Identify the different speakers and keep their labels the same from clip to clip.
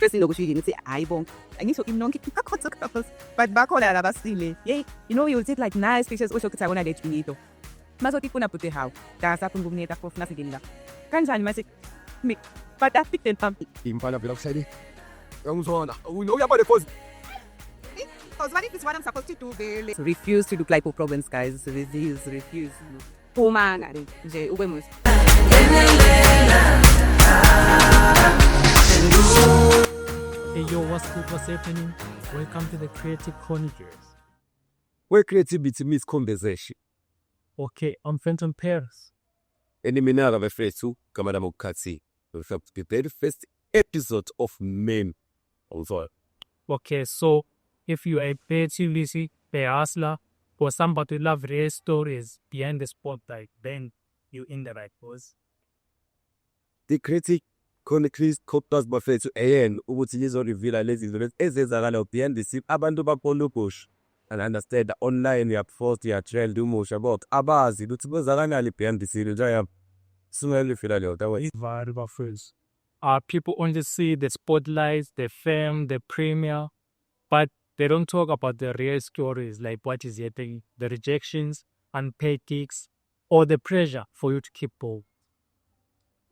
Speaker 1: First thing she didn't say, I bong. I need to ignore photographers. But back on the silly. Yeah, you know, you take like nice pictures. Also, because I want to get you. Maso tipo na pute how. That's up and go near the fourth nothing in that. Can't I message me? But that picked them.
Speaker 2: Impala Biloxedi. Young Zona. We know about the first.
Speaker 1: Because what if it's what I'm supposed to do, Bailey? Refuse to look like poor problems, guys. Refuse. Oh man, hey
Speaker 3: yo, what's happening? Welcome to the Creative Chronicles.
Speaker 2: Where creativity meets conversation.
Speaker 3: Okay, I'm Phantom Paris.
Speaker 2: Any minute of a phrase to Kamada Mukatsi. We have to prepare the first episode of Men. Also.
Speaker 3: Okay, so if you are a petty, lazy, hustler, or somebody who love real stories behind the spotlight, then you're in the right place.
Speaker 2: The Creative Chronicles Copters Buffet to AN, Ubutilizo reveal lazy ezezakala behind the scene abantu bakolupush. And understand that online you are forced to trail do much about abazi lutibozakala behind the scene. Jaya Sumeli Filalio. That was
Speaker 3: Variable first. People only see the spotlights, the fame, the premiere, but they don't talk about the real stories, like what is happening, the rejections, unpaid gigs, or the pressure for you to keep bold.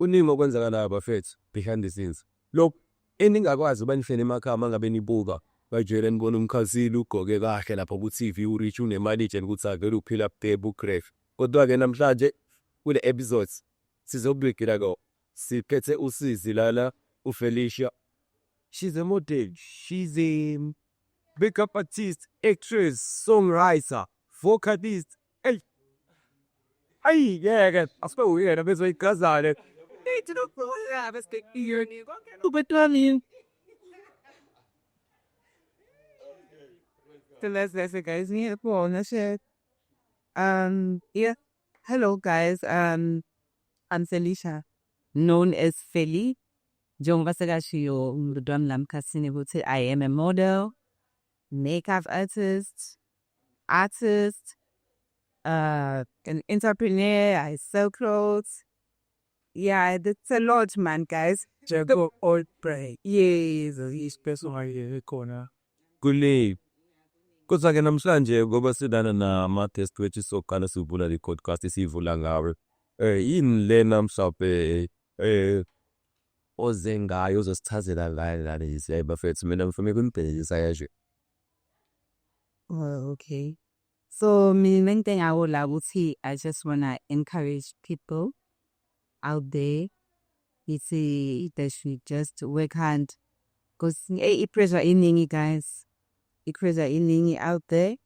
Speaker 2: Uningi okwenzakala abafethu behind the scenes. Look, eningakwazi ubanifene emakhama ngabe nibuka bajele nibona umkhazile ugoke kahle lapha ku TV ureach unemali nje ukuthi avele uphila up there bucrave. Kodwa ke namhlanje kule episodes sizobhekela ko siphethe usizi lala uFelicia. She's a model, she's a makeup artist, actress, songwriter, vocalist. Ay, yeah, I suppose we had a bit of a
Speaker 1: Let's guys, yeah. Hello guys. I'm Felicia, known as Feli. I am a model, makeup artist, an entrepreneur. I sell clothes. Yeah, that's a lot, man, guys.
Speaker 3: Jago old pray.
Speaker 1: Yes.
Speaker 3: This person here corner.
Speaker 2: Kule kodwa ke namhlanje ngoba sidana nama test wethu sokhala sivula le podcast sivula ngawe yini lena mhlawumbe ozengayo uzosichazela la lezi bafethu mina ngifuna ukunibhekisa yaje.
Speaker 1: Oh, okay. So, I just want to encourage people out there. They should just work hard. Because pressure in guys. Pressure in out there.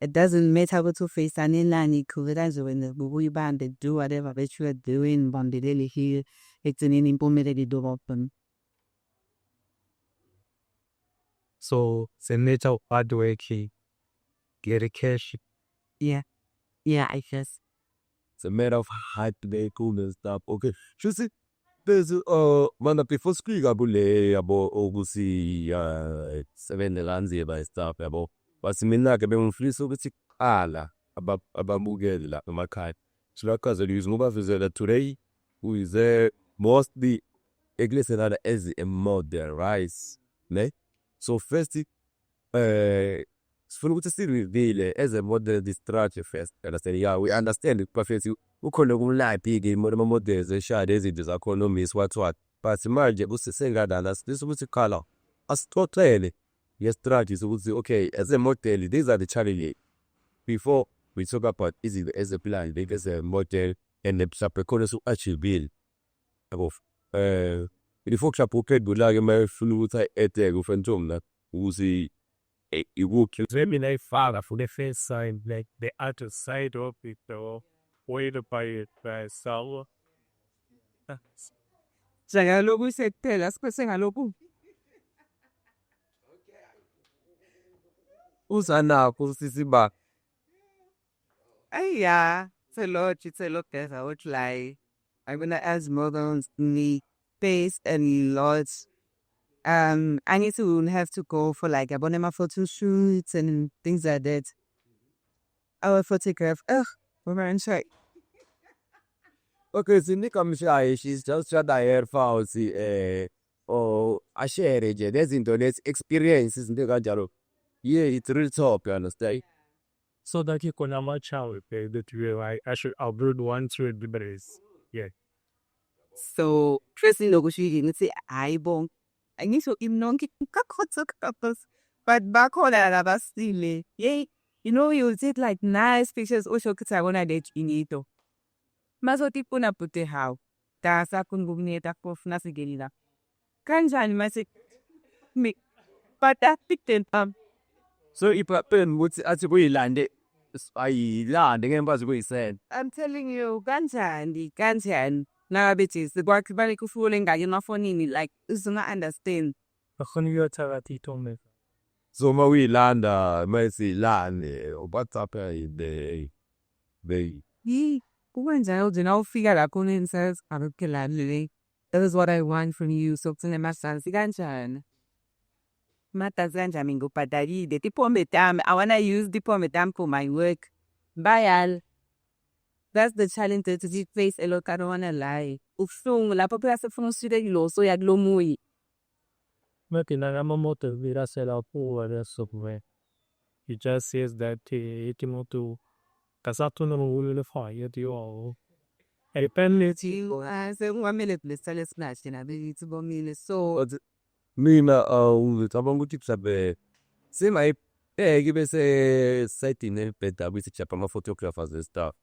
Speaker 1: It doesn't matter what you face and in line when the band they do whatever that you are doing on the daily here. It's an implemented do open.
Speaker 3: So the nature of hard working, get a cash.
Speaker 1: Yeah, I guess.
Speaker 2: It's a matter of hard work and stuff. Okay. You see, there's man before speak about Augusti 7 lanzi by stuff about but mina ke bengifisa ukuthi qala abamukela emakhaya. Silakaze lizuba vizela today who is mostly eglisena as a model, right? Ne? So first sifuna ukuthi sirevele as a model the structure first. Understand? Yeah, we understand it perfectly. Ukhona kumlaphi ke models eshade ezinto zakhona Miss what but manje kusesengadala sifisa ukuthi khala asixoxele yestrategy ukuthi okay as a model these are the challenges before we talk about is as a plan like as a model and the subconscious to achieve bill above before chapoke bula ke mayifuna ukuthi ayete ku phantom na ukuthi iwuki
Speaker 3: Maybe they father for the first sign, like the other side of it, or way to buy it by sour.
Speaker 1: Jayalogu said, tell us, Pesangalogu.
Speaker 2: usana kusisiba
Speaker 1: Yeah, it's a lot, guys. I would lie. I'm gonna ask more than me face and lots. I need to have to go for like abonema photo shoots and things like that. Our photograph. We're in check.
Speaker 2: okay sinika mshayi she's just shut her hair fancy or ashare nje nezinto lezi experience izinto kanjalo. Yeah, it's real talk, you understand?
Speaker 3: So that you can amateur that you I'll build one to everybody's. Yeah.
Speaker 1: So first lokusho ngithi hayi bo angisho imnonke kakhotso kapos but bakhona labasile yay you know you take like nice pictures osho kuthi akona le inito maso tipuna pute how ta sakungumneta kufuna sigelila kanjani mase me but that picture
Speaker 2: So ipapen ukuthi athi kuyilande ayilande ngembazi kuyisend.
Speaker 1: I'm telling you kanjani nakabethi sikwakhe bale kufule ngayo nafonini like uzunga understand
Speaker 2: So ma uyilanda mayisilande WhatsApp they
Speaker 1: yi kukanjani ujina ufika lapho unensays akukelani that is what I want from you so kuthina masansi kanjani matazi kanjani ngubhadalile tipombe tami I wanna use tipombe tami for my work bayal. That's the challenge that you face a lot. I don't wanna lie. Ubuhlungu lapho phela sefuna usile kuloso yakulomuyi.
Speaker 3: Maybe Nagamoto Virasela Power somewhere. He just says that Itimoto Kasato no will fire the all. A penalty.
Speaker 1: Say ngamele blessale splash na be itibomile so
Speaker 2: mina ngicabanga ukuthi mhlambe semayipheki bese site nebheda bithi chapa ama photographers and stuff.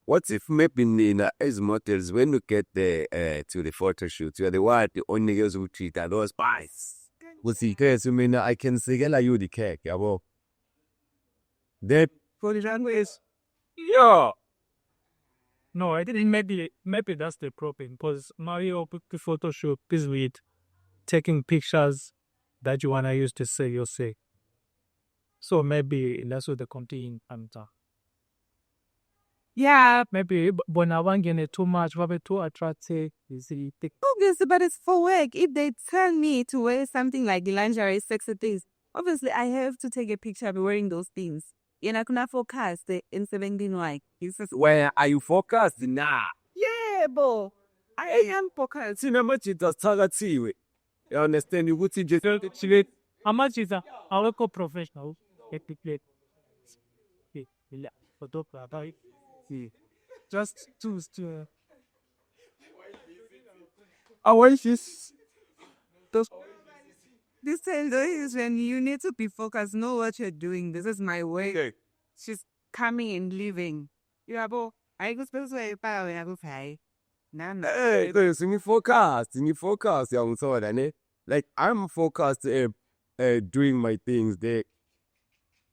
Speaker 2: What if maybe nina as models when you get there to the photo shoot you are the only girls who treat those spies. Because mina I can sigela you the cake yabo. That
Speaker 3: For the language. Yeah. No, I didn't. Maybe that's the problem because Mario photo shoot is with taking pictures that you wanna use to say your say. So maybe that's what the content answer.
Speaker 1: yeah,
Speaker 3: Maybe when I want to too much, probably too attractive. You see,
Speaker 1: obviously, but it's for work. If they tell me to wear something like lingerie, sexy things, obviously I have to take a picture of wearing those things. Yena kuna forecast in 17 like.
Speaker 2: where are you focused now?
Speaker 1: Yeah, bo. I am focused.
Speaker 2: Sina machita sakathiwe. You understand ukuthi nje
Speaker 3: how much is that? I will go professional. Photographer. Just choose to.
Speaker 2: I want this.
Speaker 1: This is when you need to be focused, know what you're doing. This is my way.
Speaker 2: Okay.
Speaker 1: She's coming and leaving. You are bo. I go supposed to pay I go pay. Nana.
Speaker 2: Hey, ngi focused yangithola ne. Like I'm focused doing my things there.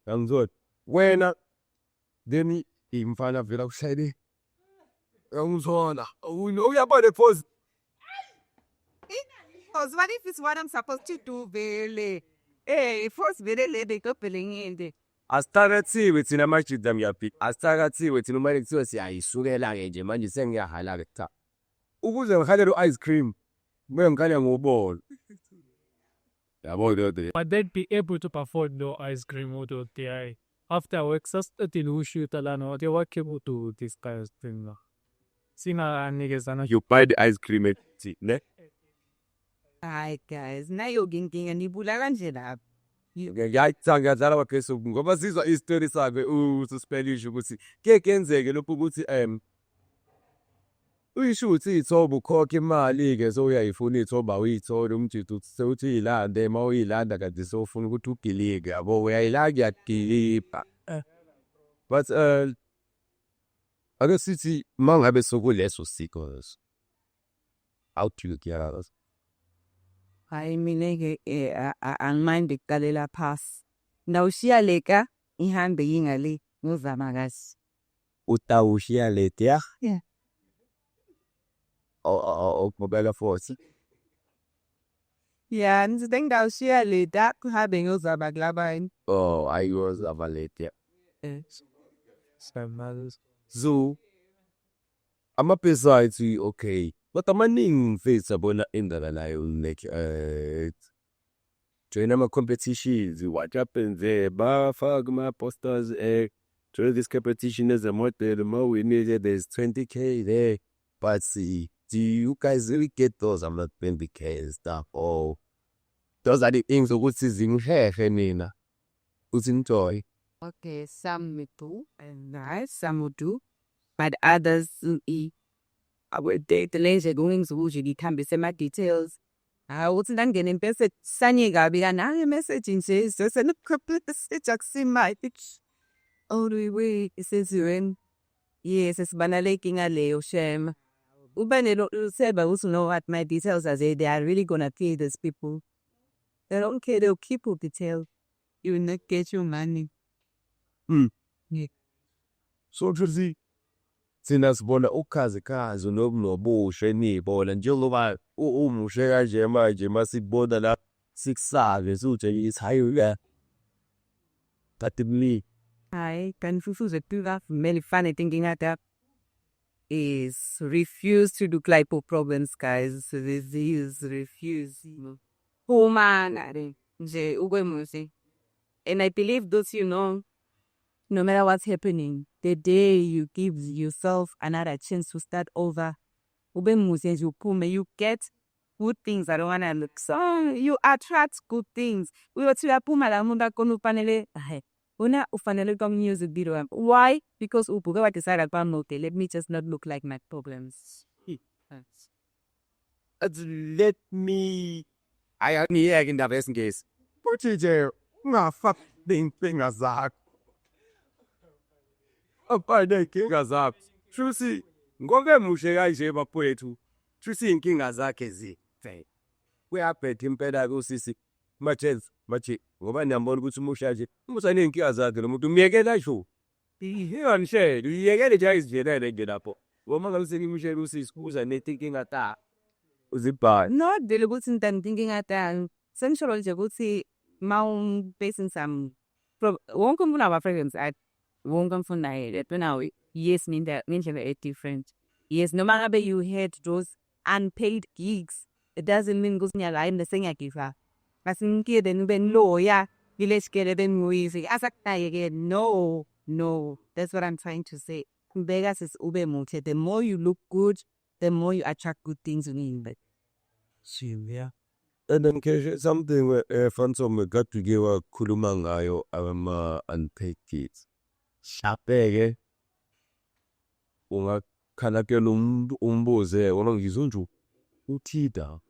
Speaker 2: Yangizona. Wena then imfana vela kushayile. Yangizona. Uyabona pose.
Speaker 1: Because what if it's what I'm supposed to do, Vele? Hey, first Vele they go pulling in the.
Speaker 2: Asitharathiwe thina majida ngiyaphi. Asitharathiwe thina uma kuthiwa siyayisukela ke nje manje sengiyahala ke cha. Ukuze ngihalele ice cream. Kumele ngikhale ngobona. Yabo lo.
Speaker 3: But they'd be able to afford no ice cream or the after work, just till we shoot alano, they were able to do this kind of thing. Sina niggas
Speaker 2: You buy the ice cream at ne?
Speaker 1: Hi guys, now you're getting a nibula kanjena.
Speaker 2: Ngiyayithangazala bakheso ngoba sizwa istory sakhe ususpelish ukuthi ke kenzeke lokho ukuthi uyisho ukuthi ithoba ukhokha imali ke so uyayifuna ithoba uyithola umjito sewuthi ilande ma uyilanda kanti sofuna ukuthi ugilike yabo uyayila kuyagilipa but ake sithi mangabe sokuleso siko how do you get out?
Speaker 1: Hayi mina ke angimandi kuqalela phasi. Ndawushiya leka ihambe yingale ngizama kahle.
Speaker 2: Utawushiya letiya?
Speaker 1: Yeah.
Speaker 2: Mobile force.
Speaker 1: Yeah, ngizide ngidawushiya leta kuhambe ngizama kulabanye.
Speaker 2: Oh, I was avalete. So ama-besides okay. But amaningi mfethu abona indaba nayo like join ama-competitions, what happens there, bafaka ama-posters, join this competition as a model, more we need there's 20K there, but see, do you guys really get those? I'm not 20K and stuff. Oh, those are the things ukuthi zingihehe mina. Uthi enjoy.
Speaker 1: Okay, some may do, and nice, some will do, but others, I would date the laser going to usually can be some details. I wasn't then getting message, Sanya Gabi, and I messaging says, there's a couple of message, my pitch. Oh, wait, it says you're in. Yes, it's banalaking a leo shame. Ubanelo said, but also know what my details are. They are really gonna pay these people. They don't care, they'll keep up detail. You will not get your money.
Speaker 2: So Jersey. Thina sibona ukhazikhazi nobushe nibona njengoba umushe kanje manje masibona la sikusave suje ishayiya. Tatibli.
Speaker 1: I can fulfill the two that really funny thinking at that is refuse to do lipo problems, guys. So this is refuse. Oh man, and I believe those no matter what's happening, the day you give yourself another chance to start over, you get good things. I don't want to look. So you attract good things. We were to puma la munda konu panele. Una ufanele come music video. Why? Because upuga wa decided let me just not look like my problems.
Speaker 2: Let me. I am here in the best case. Put it there. Nah, fuck the fingers up. Apana inkinga zakho. Shusi ngoke mushe kanje bapowethu. Shusi inkinga zakhe zife. Kuyaphethe impela kusisi mache ngoba niyambona ukuthi umusha nje umusane inkinga zakhe lo muntu umyekela sho. Ihe nje uyekele nje izijelele nje lapho. Ngoma ngaluseki umushe kusisi kuza netinkinga ta. Uzibhala.
Speaker 1: No, dele ukuthi I'm thinking at that. Sensual nje ukuthi ma facing some wonke umuntu aba friends at won't come from that. Now, yes, mean it's different. Yes, no matter you had those unpaid gigs, it doesn't mean goes near line the singer give her. I think then when low, yeah, village get it in music. As again, no, that's what I'm trying to say. Vegas is ube multi. The more you look good, the more you attract good things in England.
Speaker 2: Yeah. And then something where friends of me got together kulumangayo unpaid gigs. Shapeke ungakhalakela umbuze wona ngizonju uthida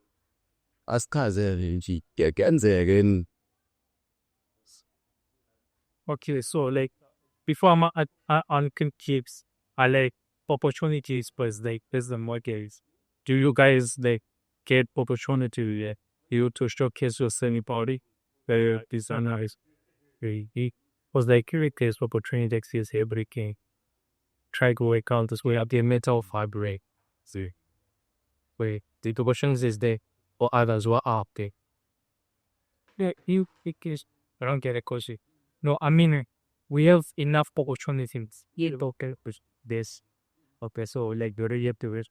Speaker 2: asichazele nje kuyenzeka.
Speaker 3: Okay, so like before I'm on keeps, I like opportunities, but like there's the markets. Do you guys like get opportunity you to showcase your anybody? Very designers. Was like curious opportunity exists every king. Try to work out this way up the metal fabric. See, wait, the options is there or others were up there. Yeah, you because I don't get it, Koshi. No, I mean we have enough opportunities. Yeah, okay, this. Okay, so like you really have to it.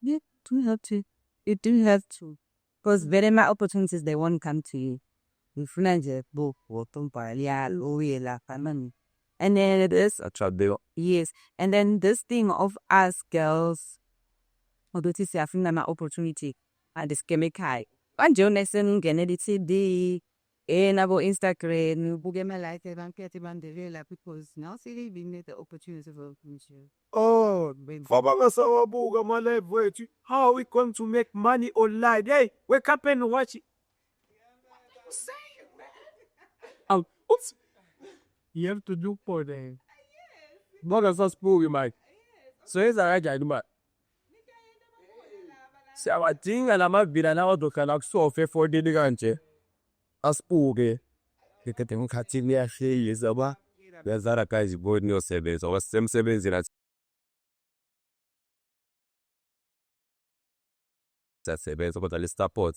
Speaker 1: Yeah, do have to. You do have to, because very many opportunities they won't come to you. And then it is yes, and then this thing of us girls, although this is an opportunity and this chemical. And Jonathan Kennedy the about Instagram, Bugema like because now see being the opportunity for commission.
Speaker 2: Oh, how we going to make money online? Hey, wake up and watch it. Oops.
Speaker 3: You have to do for them.
Speaker 2: Not as a spool, you might. So it's a right idea. Se abatinga la mavila na odokana kusofe for diligence. A spool ke. Ke tengo khatini ya shey zaba. Bezara kazi board no sebenza. Wa semsebenzi na sebenza kodwa le support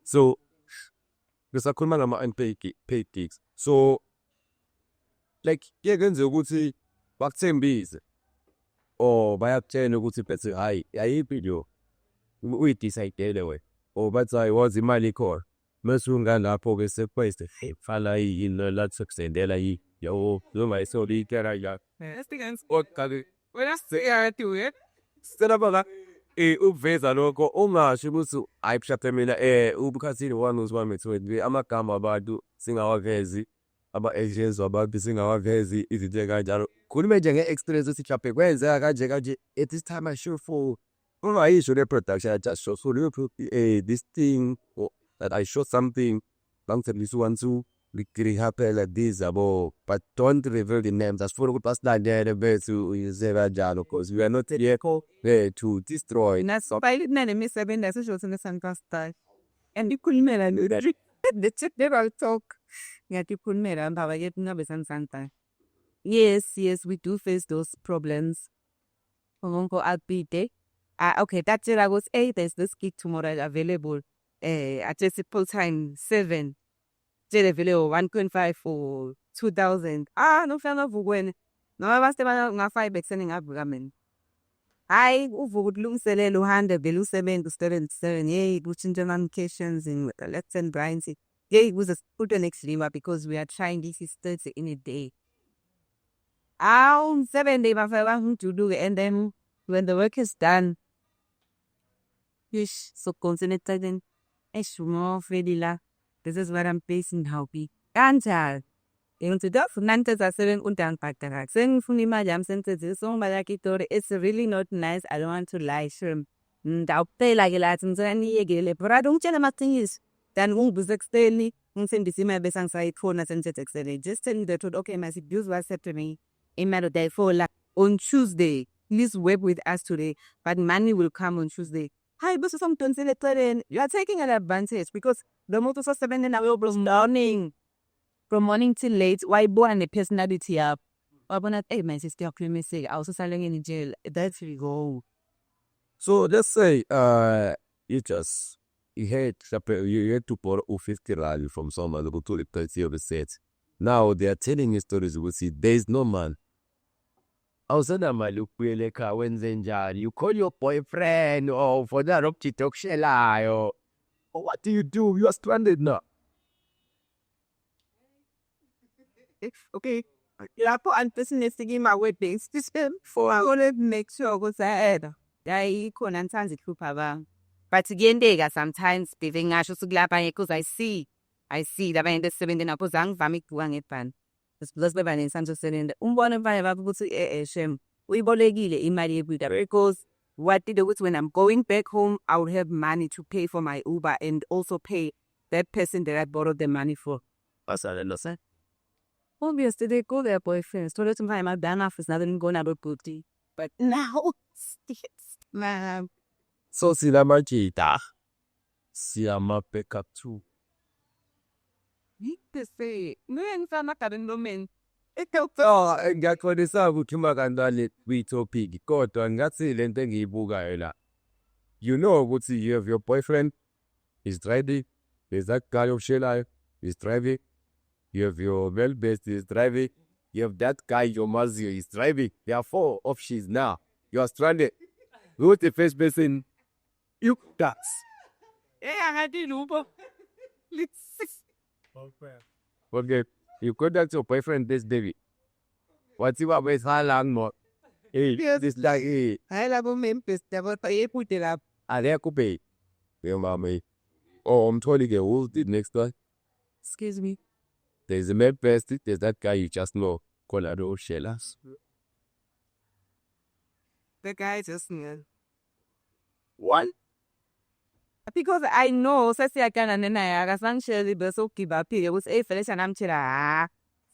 Speaker 2: so ngisakhuluma ngama unpaid gigs. So like yenze ukuthi bakuthembise or bayakutshela ukuthi bese hayi ayiphi lo uyidecide we or bathi hayi wazi imali ikhona mesunga lapho ke sequest fala yini la sukusendela yi yo noma isoli ikera ya
Speaker 3: That's the answer.
Speaker 2: okade
Speaker 3: Well, that's the attitude.
Speaker 2: sena bala Ukuveza lokho ungasho ukuthi hayi mhlawumbe mina ubukhathini wami usiwami amagama abantu singawavezi ama-actions wabantu singawavezi izinto ey'kanjalo. Khulume nje nge-experience ukuthi mhlawumbe kwenzeka kanje at this time I show for ungayisho le-production I just show for this thing or that I show something bangithembisa u-1 2 it happen like this yabo, but don't reveal the names. Asifuna ukuthi basilandele bethu uyize kanjalo because we are not here to destroy.
Speaker 1: Nasibhayile kunanemisebenzi asisho thina sanibastar. And ikhulumela lula. The chick never talk. Ngiyathi ikhulumela mbaba yethu ngabe sanisanta. Yes, we do face those problems. Ngonko upbeat. Okay, that's it. I was there's this gig tomorrow available. At just full time 7. Available 1.5 for 2,000. No fana vukweni. Noma basebana nga5 ekseni ngavuka mina. Hayi uvuka ukulungiselela uhande vele usebenza student 7. Hey, kutshintsha notifications in left and right. Hey, was a put an extreme because we are trying this is 30 in a day. 7 days bafika to do and then when the work is done, so concentrated in Fedila. This is what I'm facing how be. Kanjalo. Ngidinga ufunante za7 undanibhadala. Sengifuna imali yami sensithi so malaki Tori, it's really not nice. I don't want to lie shrimp. Ndawuphela ke lathi ngizaniyekele. Brother ungitshela amaqiniso. Then ungibuza ekuseni ngisendisa imali bese ngisayifona senthethe ekuseni. Just tell me the truth. Okay, must use WhatsApp to me. Imali day for like on Tuesday. Please work with us today, but money will come on Tuesday. Hi, boss, you are taking an advantage because the motor so 7 hours morning. From morning till late, why born a personality up? Hey, my sister, I also selling in jail. That's we go.
Speaker 2: So let's say you had to borrow 50 rand from someone who told the 30 of the set. Now they are telling you stories. You will see there is no man. You call your boyfriend or for that up to talk or what do? You are stranded now.
Speaker 1: Okay. Lapho antisinesiking my wedding system for I want to make sure ukuthi ahead. Ikhona ngisanze ihlupha abantu. But kuyenteka sometimes beve ngasho sikulapha because I see labanye besebenza napho zangivama ukubuka ngebhani. Plus beba nensanzo sebenza. Umbone mfana baba ukuthi shem uyibolekile imali yebuda because what did ukuthi when I'm going back home I would have money to pay for my Uber and also pay that person that I borrowed the money for.
Speaker 2: Sir.
Speaker 1: Obviously, they call their boyfriends. Told them I'm done off is nothing going to booty. But now, man.
Speaker 2: So, sila majita. Siyama pick up too.
Speaker 1: Need to say, no, I'm not going to mean.
Speaker 2: Ngiyakholisa ukuthi makandale kwi-topic kodwa ngathi lento engiyibukayo la. You know ukuthi you have your boyfriend, he's driving, there's that guy oshelayo, he's driving. You have your well-based is driving. You have that guy, your Mazio, is driving. There are 4 options now. You are stranded. Who's the first person? You dance.
Speaker 1: I didn't know.
Speaker 2: Okay. You contact your boyfriend this day. What's your best how long more? Hey, this like hey.
Speaker 1: I love Memphis. Never pay put it up.
Speaker 2: There could be. Your mommy. Oh, I'm totally get who's the next one?
Speaker 1: Excuse me.
Speaker 2: There's a male person, there's that guy you just know, Colorado Shellas.
Speaker 1: The guy just knew.
Speaker 2: What?
Speaker 1: Because I know, so I can and I can't share the best of Kiba. It was a felish and I'm chilla.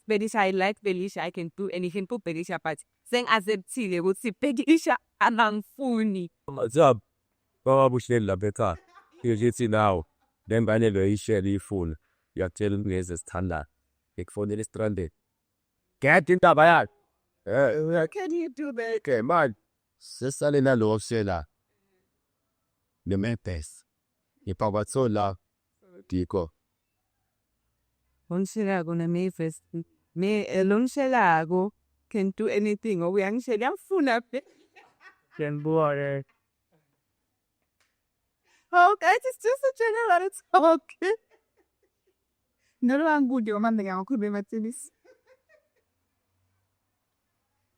Speaker 1: Belisha, I like Belisha, I can do anything to Belisha, but saying as a tea, would see Belisha and I'm funny.
Speaker 2: What's up? Baba Bushella Beta. You see now. Then by never share the phone. You are telling me as a standard. For the stranded. Get in the bag.
Speaker 1: Can you do that?
Speaker 2: Okay, man. Sisalina love Sela. The Memphis. You power so loud. Dico.
Speaker 1: Onshelago na Memphis. Me Lonshelago can do anything. Or we actually have fun up there.
Speaker 3: Can boy.
Speaker 1: Oh, that is just a general. It's okay. No, I'm good. You're man, I could be my tennis.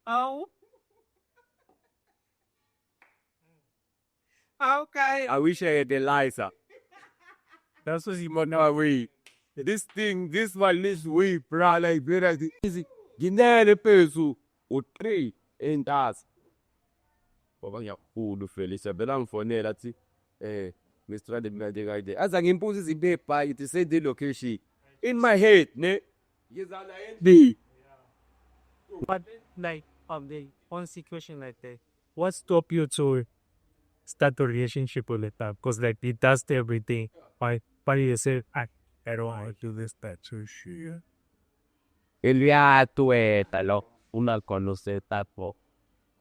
Speaker 1: Oh.
Speaker 3: Okay.
Speaker 2: I wish I had the lighter. That's what you know we. This thing, this one, this way, bro, like very easy. Ginere peso, o 3 in das. Baba ya food Felicia, belang for ne lati. Mr. de Mede right there. As I impose the paper, it is say the location. In my head, ne? Yes, I
Speaker 3: But like the one situation like that, what stop you to start a relationship with that? Because like it does everything. But you say, I don't want to do this, that too. Sure.
Speaker 2: Elia tuetalo, una conoce tapo.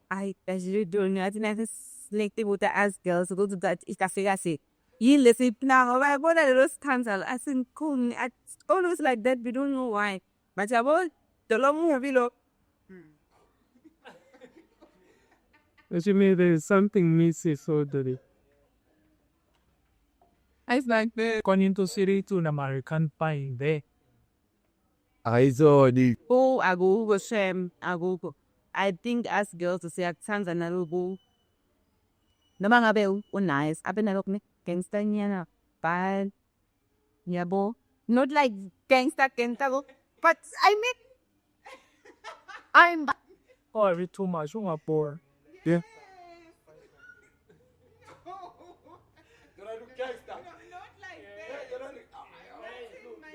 Speaker 1: I actually don't know. I think I just selected with the ask girls to go to that. It's a you listen now. I bought a those times. I think cool. I always like that. We don't know why. But I bought the long movie. Look.
Speaker 3: Actually, there's something missing, so that it's like the going into city to an American Pie there.
Speaker 2: I saw the
Speaker 1: Oh, I go shame. I go. I think as girls to say accents and a little. No mga be nice. I've been a look me gangster niya bad. Yeah, bo. Not like gangster, but I mean, I'm.
Speaker 3: Oh, I read too much. I'm bored. Yeah.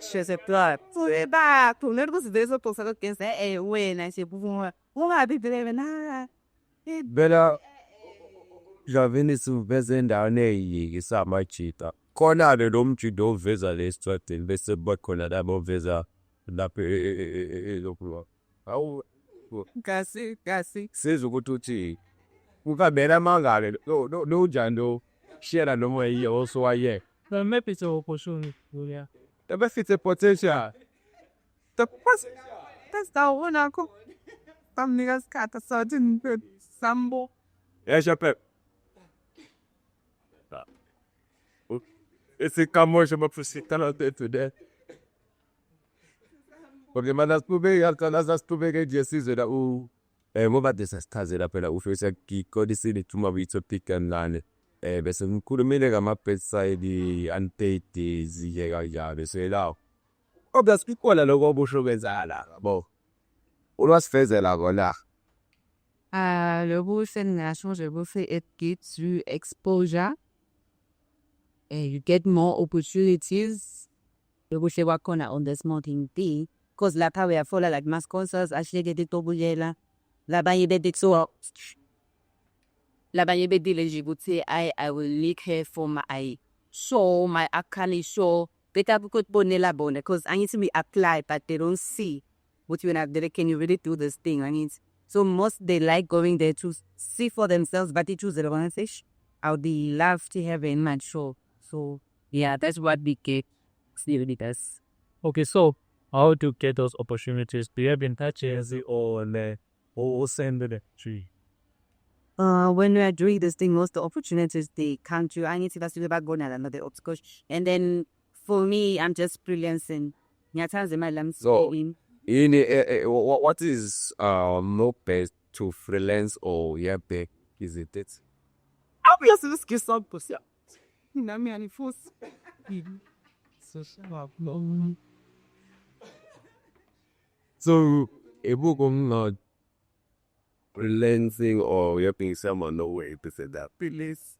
Speaker 1: She's a blood. So back to let us this up so can say when I say boom. Who I be believing na.
Speaker 2: Bella Javini su vezenda ne isa machita. Kona de dom tu do veza le strate vese bot kona da mo veza da pe lokwa. Au
Speaker 1: Kasi.
Speaker 2: sezo kututi. Uka bera mangale no jando share no mo yi also aye.
Speaker 3: But maybe it's an opportunity. Yeah.
Speaker 2: The best it's a potential.
Speaker 1: The person that's the one I go. Some niggas got a certain good sambo.
Speaker 2: Yeah, Chappelle. Esse camões chama por si, tá no teto dele. Porque mandas tu bem, alcanças tu bem que dia se era o mova dessas casas da pela o fez aqui códice de tuma vito pican lá né. Besse um curo me lega ma pensa de antete zia já besse lá. O das picola logo busho bezala. Bon. O nós fez ela agora.
Speaker 1: Le beau c'est nation, je vous fais it gives you exposure. And you get more opportunities. Le beau c'est what on this mountain thing. Cause la pa we are follow like mass concerts, actually get it to la ba yebe dit so la ba yebe dit would say I will leak her for my show, my akali show. Better put bonne la bonne because I need to be applied but they don't see what you have there. Can you really do this thing? I mean, so most they like going there to see for themselves, but they choose the organization. I would love to have in my show. So yeah, that's what we get. Really does.
Speaker 3: Okay, so how to get those opportunities? Do you have in touch or send it to you?
Speaker 1: When we are doing this thing, most of the opportunities they come to. I need to see about going another obstacle. And then for me, I'm just freelancing.
Speaker 2: So, what is no pay to freelance or yeah pay? Is it?
Speaker 1: Obviously, this gives some pussy. Na me ani force.
Speaker 2: So, a book on not freelancing or you're paying someone no way to say that. Please.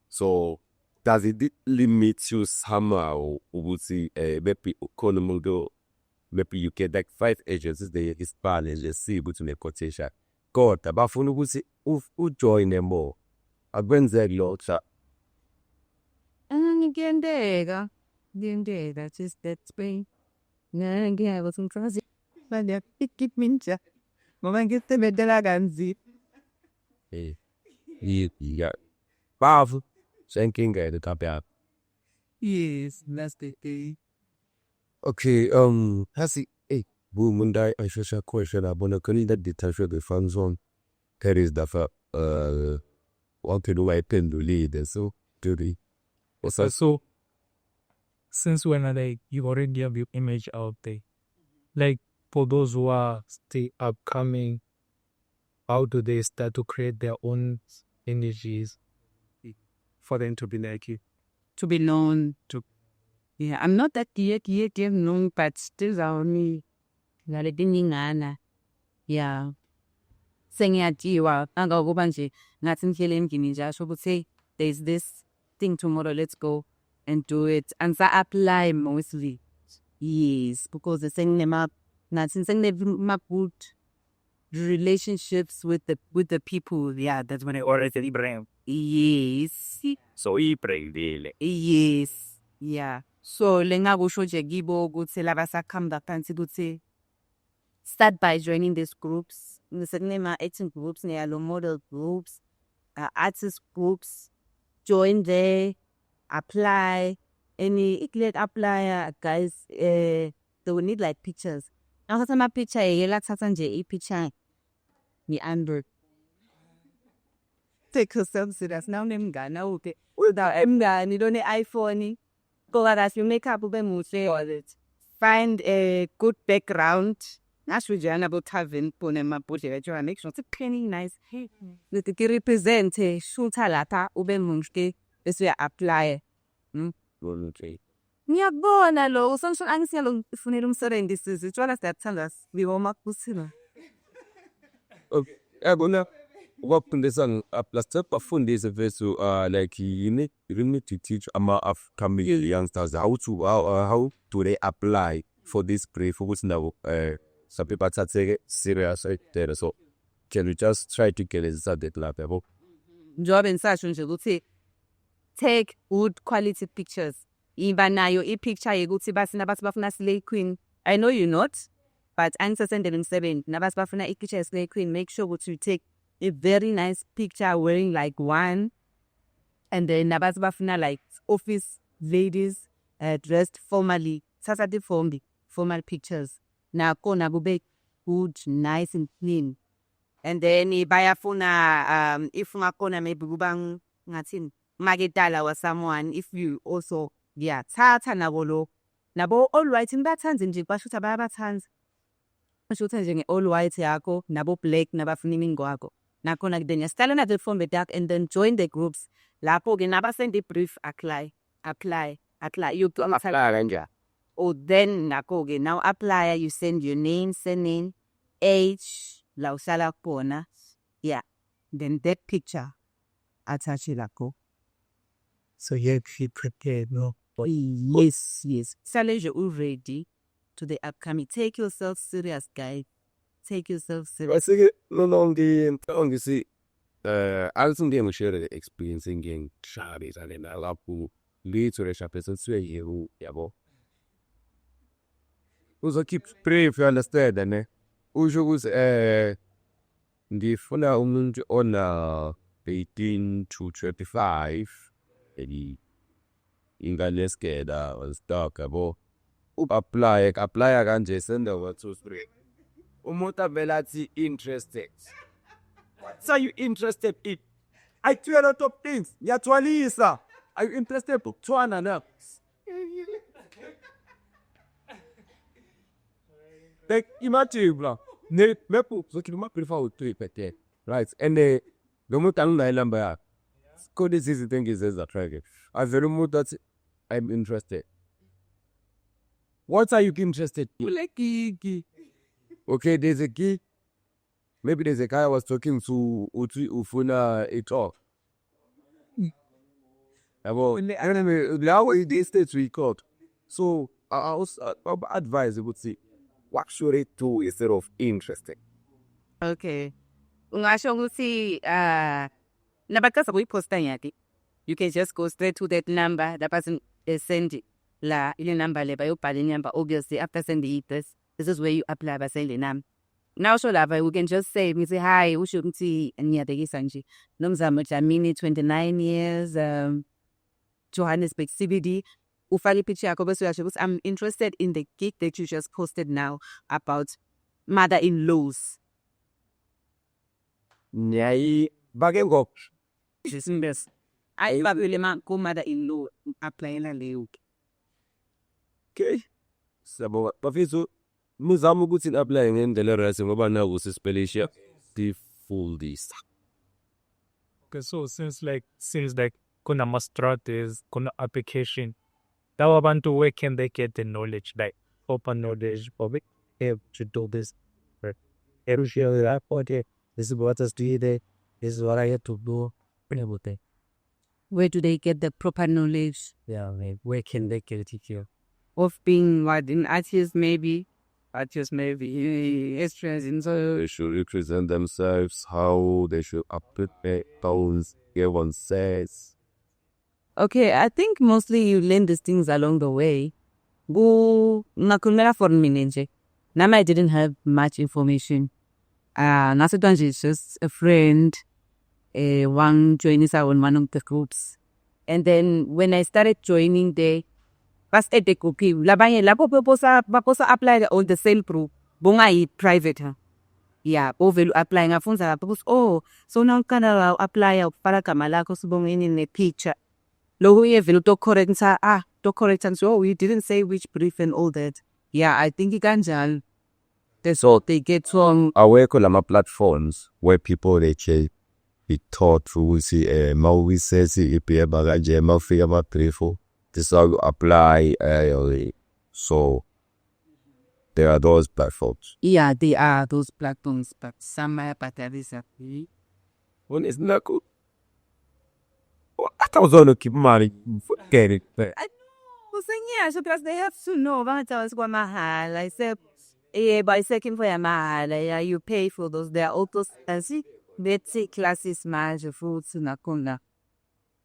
Speaker 2: So, does it limit you somehow? Would see maybe maybe you get like 5 agencies they Spanish let's see but make quotation. God, but for no see who join them more. I went there lot.
Speaker 1: And again, there, that is that's way. Now again, I was in transit. But they pick it mincha. Mama get the medalla ganzi.
Speaker 2: Yeah. Powerful. Thinking at the top up.
Speaker 1: Yes, that's the thing.
Speaker 2: Okay, Hasi, Boomundai, I should a question about a candidate detention the funds on. There is the what to do I tend to lead and so to the.
Speaker 3: So since when like you already have your image out there, like for those who are still upcoming, how do they start to create their own energies for them to be like you.
Speaker 1: To be known. Yeah, I'm not that yet known, but still only ngaletinyingana. Yeah. Sengiyadiwa angakuba nje ngathi ngihlele emgini nje asho ukuthi there's this thing tomorrow, let's go and do it. And sa apply mostly. Yes, because senginema good relationships with the people. Yeah, that's when I already bring. Yes.
Speaker 2: So iprendile.
Speaker 1: Yes. Yeah. So lengakusho nje kibo ukuthi labasakhamba phansi ukuthi start by joining these groups. Ngisekunema acting groups, neyalo model groups, artist groups. Join there, apply. Any click apply, guys. They will need like pictures. Now my picture, yela thatha nje picture. Ni Amber. Take yourself serious. Now nemngana uke. Without emngani don't iPhone. Go as you make up ube muhle or it. Find a good background. Nashujana about having pone mabudget to make sure it's cleaning nice. Nitiki represent shunta lata ube munske bese apply.
Speaker 2: Voluntary.
Speaker 1: Ngiyabona lo usonto angisiyalo ufunela umsebenzi sithola siyathandaza biwoma kusina.
Speaker 2: Okay. Yabona ukufundisa plus bafundise vesu like you need to teach upcoming youngsters how do they apply for this brief ukuthi nabo some people are serious there, so can we just try to get it at that level?
Speaker 1: Njobe ngisasho nje ukuthi take good quality pictures. Iba nayo picture yekuthi basina bathi bafuna Slay Queen. I know you not, but angisasendele umsebenzi nabathi bafuna picture Slay Queen. Make sure that you take a very nice picture wearing like one, and then nabathi bafuna like office ladies dressed formally. Sasa di formal pictures. Na kona kube good, nice and clean. And then bayafuna if ngakona maybe kubang ngathini magedala wa someone, if you also thatha nabo all white ngibathanze nje bashuthi abayabathanza bashuthi nje all white yakho nabo black nabafuna imingo yakho nakhona then yastala na form the dark and then join the groups lapho ke nabasend brief apply you to apply
Speaker 2: kanja.
Speaker 1: or then nako ke now apply, you send your name, surname, age, la usala khona. Yeah, then that picture attach it lako.
Speaker 3: So you be prepared, no?
Speaker 1: Yes. Challenge you ready to the upcoming. Take yourself serious, guys. Take yourself serious.
Speaker 2: I think no see I think they share experiencing in Charles and then I'll lead to the chapters and swear you yabo. Also keep pray if you understand and was the funa on 18 to 35 the ingane skeda was dark abo apply kanje send over 2-3 umuntu abelathi interested. What are you interested in? I do a lot of things. Ngiyatwalisa. Are you interested ukutwana na? Like imagine bro. Ne mepu zokiluma prefer u3 pete. Right. And the umuntu anginayilamba yakhe. Code is easy thing is attractive. I very much that I'm interested. What are you interested in? Like key. Okay, there's a key. Maybe there's a guy I was talking to Ufuna a talk. Now these states we caught. So I was advised I would say, what should I do instead of interesting?
Speaker 1: Okay. Ungasho ukuthi nabakasa kuyiposta yakhe. You can just go straight to that number. That person send la ile number le bayobhala number. Obviously after sending this is where you apply by saying the number. Now so lava we can just say we say hi usho ukuthi ngiyadekisa nje nomzamo Dlamini 29 years Johannesburg CBD ufake picture yakho bese uyasho ukuthi I'm interested in the gig that you just posted now about mother-in-laws.
Speaker 2: Nyai bake ngok
Speaker 1: Jisimbes ayi babele ku mother-in-law applyela leyo.
Speaker 2: Okay. Sabo bafiso muzama ukuthi apply ngendlela right ngoba nawo sispelisha the full this.
Speaker 3: Okay, so since kuna ma-strategies, kuna application, daw abantu where can they get the knowledge, like open knowledge, public have to do this. Right? Here share the report here. This is what I do there. This is what I have to do. Everything.
Speaker 1: Where do they get the proper knowledge
Speaker 3: Yeah, like, where can they get it here?
Speaker 1: of being what an artist maybe extras in so
Speaker 2: They should represent themselves, how they should uplift their tones, give on sets.
Speaker 1: okay, I think mostly you learn these things along the way. Nakumela for nje. Nama I didn't have much information. Nasitanje is just a friend. One joining on one of the groups. And then when I started joining there, first at the cookie, labanye labo baposa apply all the same group. Bonga yi private ha. Yeah, ovelu apply ngafunza because so now kana apply para kamala ko subongini ne picture. Logo ye velu to correct to correct and so we didn't say which brief and all that. Yeah, I think ikanjalo. That's all they get from
Speaker 2: Awekho lama platforms where people they can be taught to see mawi says ipi bagaje mafika maprefo. This is how you apply. So there are those platforms.
Speaker 1: yeah, they are those platforms, but some batteries are free.
Speaker 2: One is not good. I thought I was keep money. Forget it. But
Speaker 1: I know, saying so because they have to know what I was going mahal. I said, by second for your mahal, yeah, you pay for those. They are also see, let's say classes manage fruits na kuna.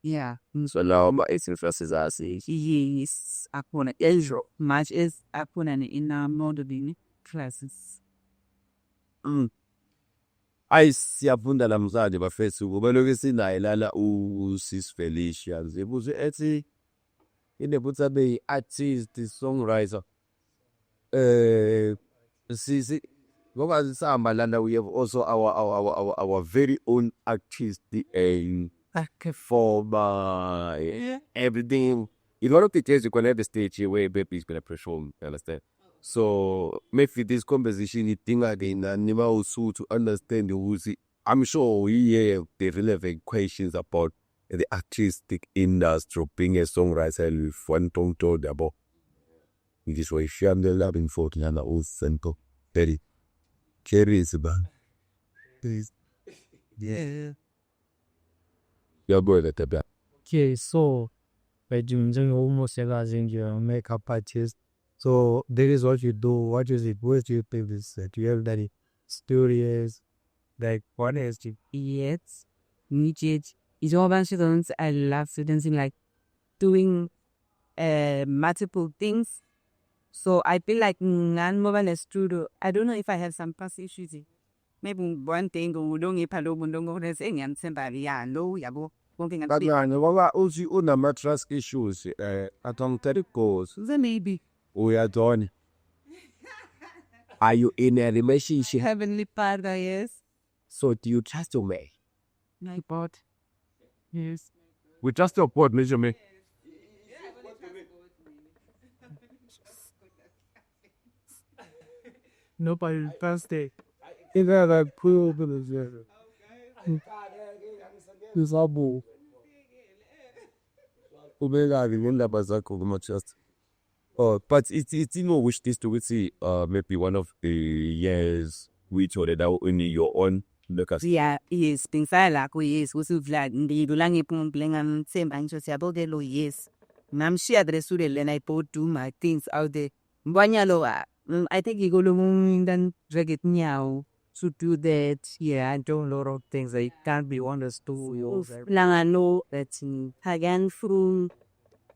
Speaker 1: Yeah.
Speaker 2: so now my interest is as
Speaker 1: Yes, akuna eljo. Much is akuna in our modeling classes.
Speaker 2: siyafunda namhlanje bafethu ubaloke sinayilala uSis Felicia zibuze ethi inebutha be artist songwriter sisi ngoba sihamba lana we have also our very own artist for everything. A lot of the days you can have the stage here where baby is gonna perform, you understand? So maybe this conversation is thing again and never also to understand the I'm sure we have the relevant questions about the artistic industry being a songwriter with one tongue told about it is why she and the loving for Lana old simple very curious about please. Yeah. Your boy let the back.
Speaker 3: Okay, so by doing almost as in your makeup artist. So that is what you do. What is it? What do you think this? Do you have that stories? Like what is it?
Speaker 1: Yes. It's all about students. I love students in like doing multiple things. So I feel like mobile studio. I don't know if I have some past issues. Maybe one thing don't get palo mundongo there's any and somebody no yabo working at
Speaker 2: Ngoba uthi unama trust issues atomthericals.
Speaker 1: then maybe
Speaker 2: Uyadona. Are you in a relationship?
Speaker 1: Heavenly Father, yes.
Speaker 2: So do you trust your man?
Speaker 1: My God. Yes.
Speaker 2: We trust your board, Major me.
Speaker 3: Nobody Thursday. Is that like pool is abo.
Speaker 2: Ubeka ngindaba zakho kuma trust. Oh, but it's wish this to see maybe one of the years we told it out in your own look at.
Speaker 1: Yeah, yes. Pingsala ko yes. Usu Vlad. Ndi dulangi pumplenga msemba ncho siya de lo yes. Namshi adresu de len I put do my things out there. Mbanyalo I think you go to then drag it now to do that.
Speaker 3: Yeah, I do a lot of things that can't be understood.
Speaker 1: Langa no that hagan from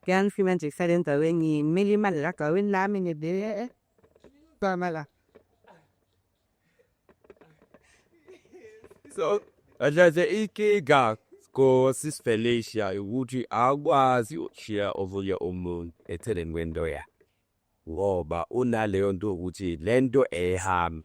Speaker 1: gan freeman excellent when you million laka when laming there. Pamela.
Speaker 2: So ajaze ikiga ko Sis Felicia ukuthi akwazi ukushiya over your own etheleni kwento ya. Ngoba unaleyo nto ukuthi lento ehamba.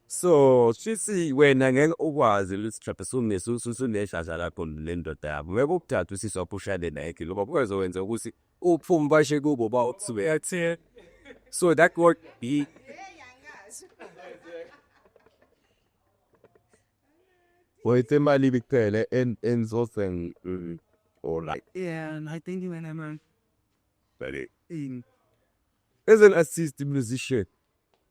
Speaker 2: So sithi wena ngeke ukwazi usitraphe suneshasha lakho lento yabo. Webe ukuthatha usisophushane naye ngoba kuzowenza ukuthi uphume bashe kubo ba ukusube. So that would be Wait, mali bikele and so thing or like
Speaker 1: Yeah, and I think when I'm
Speaker 2: very.
Speaker 1: in.
Speaker 2: As an assistant musician,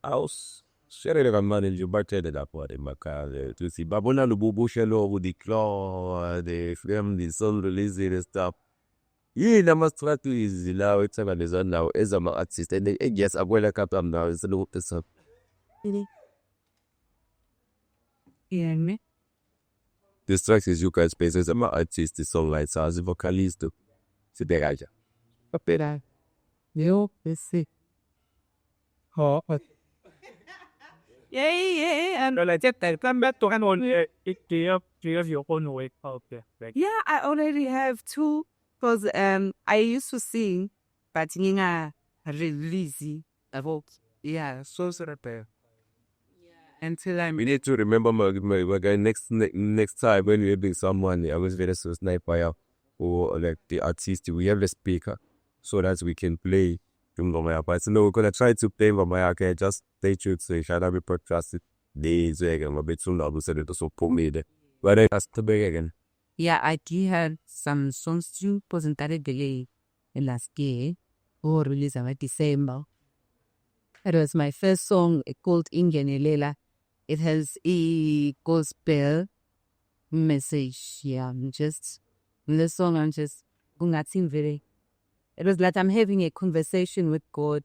Speaker 2: I was sharing a manager bartended up what in my car to see Babona Lubu Shelo with the claw, the film, the song releasing and stuff. Yeah, na mastratu is now it's a design now as an artist and yes, I'm well up now. It's a little bit of
Speaker 1: Yeah, me.
Speaker 2: the strikes is you guys space as an artist, the songwriter, as a vocalist. C'est des gars.
Speaker 1: Opera. Yo, see.
Speaker 3: Oh,
Speaker 1: Yeah. And
Speaker 3: no, like that. Come back to an old. Do you have your own way? Okay. Like,
Speaker 1: yeah, I already have two. Because I used to sing, but nginga release about so repair. Until I'm
Speaker 2: We need to remember my guy next time when we're doing someone, I was very so sniper or like the artist, we have the speaker so that we can play Maya. But no, we're gonna try to play Maya. Okay, just stay tuned to should I be podcasted days again, a bit soon. I will say it also put me there. But I has to be again.
Speaker 1: yeah, I did have some songs to presented the last year or release about December. It was my first song called Ingenelela. It has a gospel message. Yeah, I'm just in the song. I'm just very. It was like I'm having a conversation with God,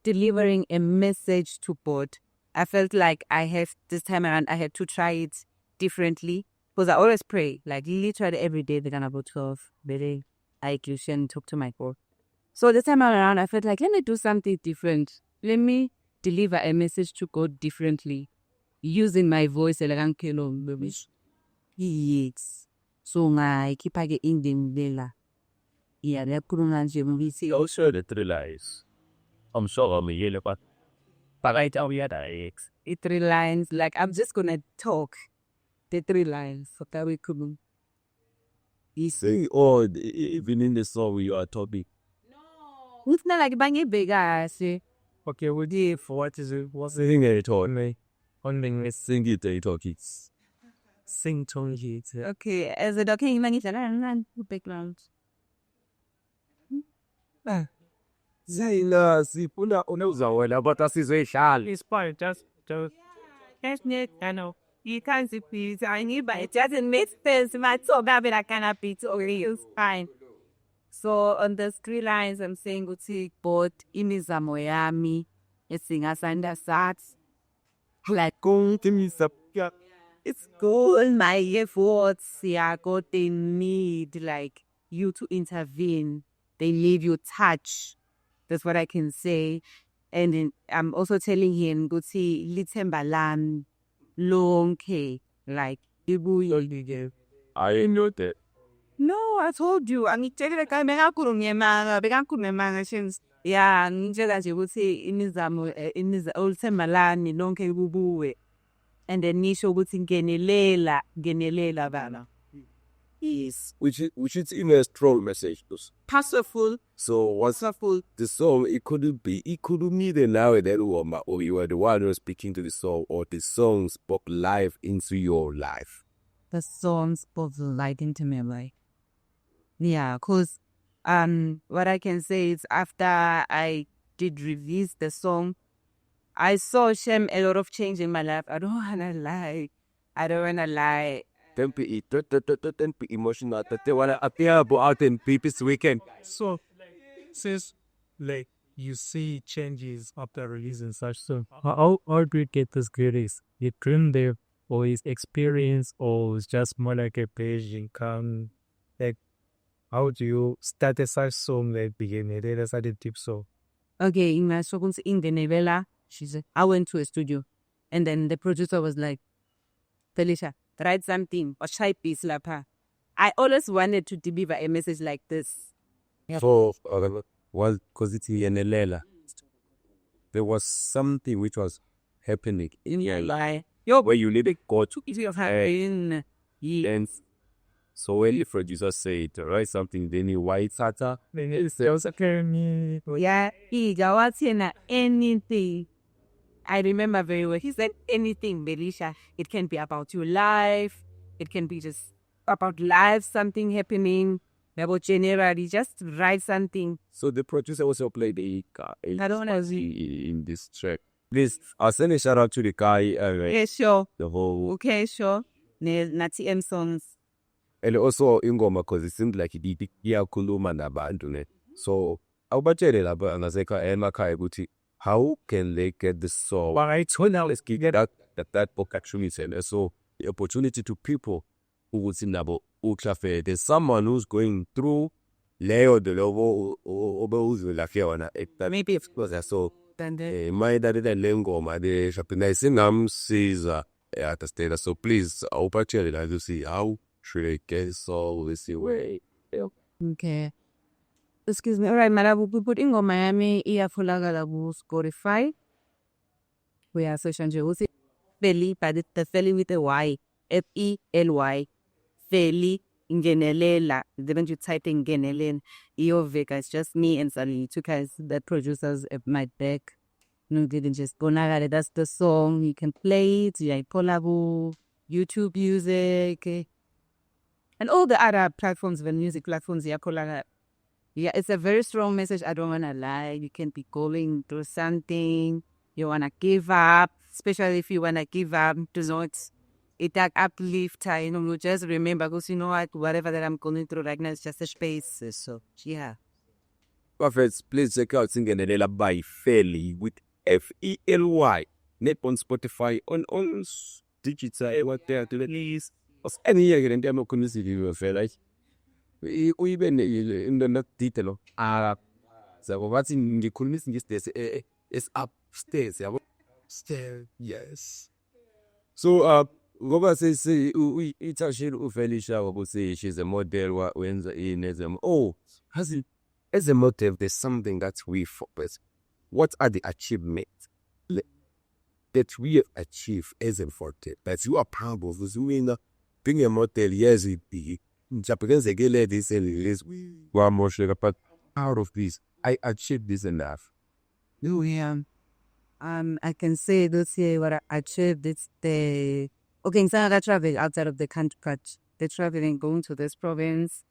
Speaker 1: delivering a message to God. I felt like I have this time around. I had to try it differently because I always pray, like literally every day. They're gonna about 12. Very I Christian talk to my God. So this time around, I felt like let me do something different. Let me deliver a message to God differently. Using my voice yes. So I keep in the yeah, they're putting on the
Speaker 2: Also the three lies. I'm sure I'm a yellow but right out the other eggs.
Speaker 1: 3 lines. Like I'm just gonna talk the 3 lines. So that we could
Speaker 2: You say or even in the song you are talking.
Speaker 1: it's not like bang it big ass.
Speaker 3: okay, we did for what is it? What's it?
Speaker 2: Sing it all.
Speaker 3: On
Speaker 2: Sing it they talk it.
Speaker 3: sing tone heat.
Speaker 1: Okay, as a dog can manage background.
Speaker 2: Zaina sifuna unauza wena but asizweshali.
Speaker 3: It's fine. Just.
Speaker 1: Yes, I know. You can't see please. I need but it doesn't make sense. My top that I cannot be to it's fine. So on the 3 lines I'm saying ukuthi both imizamo yami esingasanda sathi like it's good my efforts yeah God they need like you to intervene. They leave you touch. That's what I can say. And then I'm also telling him ukuthi lithemba lami lonke like
Speaker 2: I know that.
Speaker 1: no, I told you. Angitshela like bekakhulumemanga since yeah, ngitshela nje ukuthi imizamo olithemba lani lonke kubuwe. And then nisho ukuthi ngenelela bana. Yes.
Speaker 2: Which is in a strong message.
Speaker 1: Powerful.
Speaker 2: So what's
Speaker 1: Powerful.
Speaker 2: the song? It couldn't be the now that woman, or you were the one who was speaking to the song, or the song spoke life into your life.
Speaker 1: The song spoke light into my life. Yeah, cause what I can say is after I did release the song, I saw a lot of change in my life. I don't wanna lie.
Speaker 2: Don't be emotional. They wanna appear out in people's weekend.
Speaker 3: So, since like you see changes after releasing such song, how do you get this grace? You dream there, or is experience, or is just more like a page income? Like, how do you start a such song that beginning? That's a deep song.
Speaker 1: Okay, in my songs in the novella, she said I went to a studio, and then the producer was like, Felicia, write something or shy piece lapha. I always wanted to deliver a message like this.
Speaker 2: So, because it's in Lela, there was something which was happening in your life where you needed God to
Speaker 1: in
Speaker 2: then. So when the producer said write something, then you white sata, then it sells a me.
Speaker 1: yeah, he got anything. I remember very well. He said anything, Belisha. It can be about your life. It can be just about life, something happening, about January, just write something.
Speaker 2: So the producer also played the guy
Speaker 1: I don't wanna
Speaker 2: in this track. Please, I'll send a shout out to the guy.
Speaker 1: Okay, sure.
Speaker 2: The whole
Speaker 1: Okay, sure. Nati M songs.
Speaker 2: and also ingoma because it seemed like iyakhuluma nabantu ne. So awubatshele lapha ngaseka emakhaya ukuthi how can they get this song?
Speaker 3: Right.
Speaker 2: So now let's get that opportunity and so the opportunity to people ukuthi nabo uhlafe. There's someone who's going through leyo de lobo obewuzulahle wona.
Speaker 1: Maybe if
Speaker 2: So
Speaker 1: then
Speaker 2: mayidalile le ngoma le shapina singamsiza at so please awubatshele la ukuthi how should I get so this way.
Speaker 1: okay. Excuse me. All right, Malabu, we put ingoma yami iyatholakala ku Spotify. We are search nje uthi Feli, but it's the Feli with a Y. Fely. Feli Ngenelela. Then you type in Ngenelen. Vega. It's just me and Sally. Two guys, the producers at my back. No, didn't just go now. That's the song. You can play it. You Polabu, YouTube Music, and all the other platforms, the music platforms. Yeah, it's a very strong message. I don't want to lie. You can be going through something. You want to give up, especially if you want to give up. Do not it that uplift. You know, just remember, because you know what, whatever that I'm going through right now is just a space. So, yeah.
Speaker 2: Perfect. Please check out Singenelela by Feli with Fely. Net on Spotify, on digital, what there to release. Of any year, and I'm not going to see you, Feli. Even in the detail. So what's in the coolness in this is upstairs. Upstairs, yes. So, Goba says, it's a shit of Felicia, who say she's a model, when in as has it as a motive, there's something that we focus. What are the achievements that we have achieved as a forte? That you are proud of, being a model, yes, it be. Japanese again, this is one more sugar, but out of this, I achieved this enough.
Speaker 1: Oh, yeah. I can say this year what I achieved. It's the okay. So I travel outside of the country, but they're traveling, going to this province,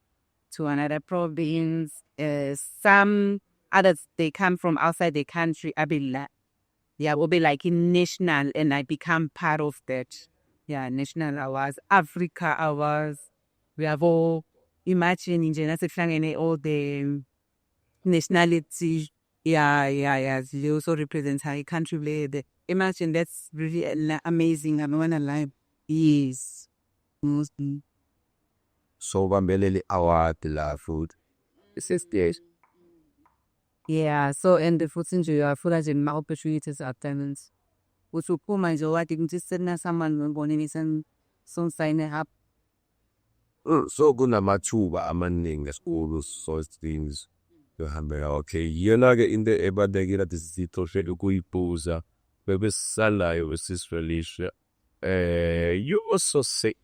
Speaker 1: to another province. Some others they come from outside the country. Will be like in national, and I become part of that. Yeah, national awards, Africa awards. We have all imagine in all the nationality. Yeah. They also represent how a country. Imagine that's really amazing. I'm not alive. Yes. Mostly.
Speaker 2: So Bambelele award la food. This is this.
Speaker 1: Yeah, so and the food you are full of my opportunities at times. Which will pull my joy. I think just send someone when born in some sign up.
Speaker 2: So kunamachuba amaningi esikhulu so things yohambela okay yena ke into ebalekile that isitho shela ukuyibuza bebesalayo wesisfelicia you also say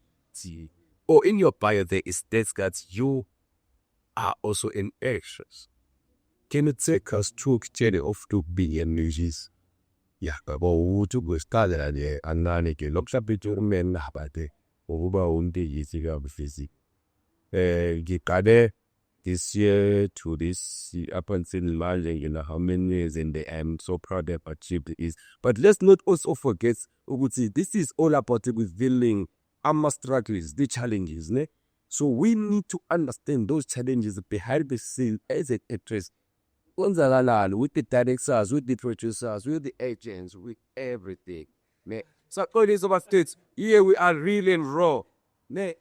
Speaker 2: in your bio there is that you are also an actress. Can you take us through journey of to be a musician? Yeah, but to go start there anani ke lokshapito men habate uba unde yisiga bufisi. Gikade this year to this up until March, how many years in the I'm so proud of achieved is. But let's not also forget, this is all about revealing our struggles, the challenges, ne? So we need to understand those challenges behind the scene as an actress. With the directors, with the producers, with the agents, with everything. Ne? So all these over states, here we are real and raw. Ne?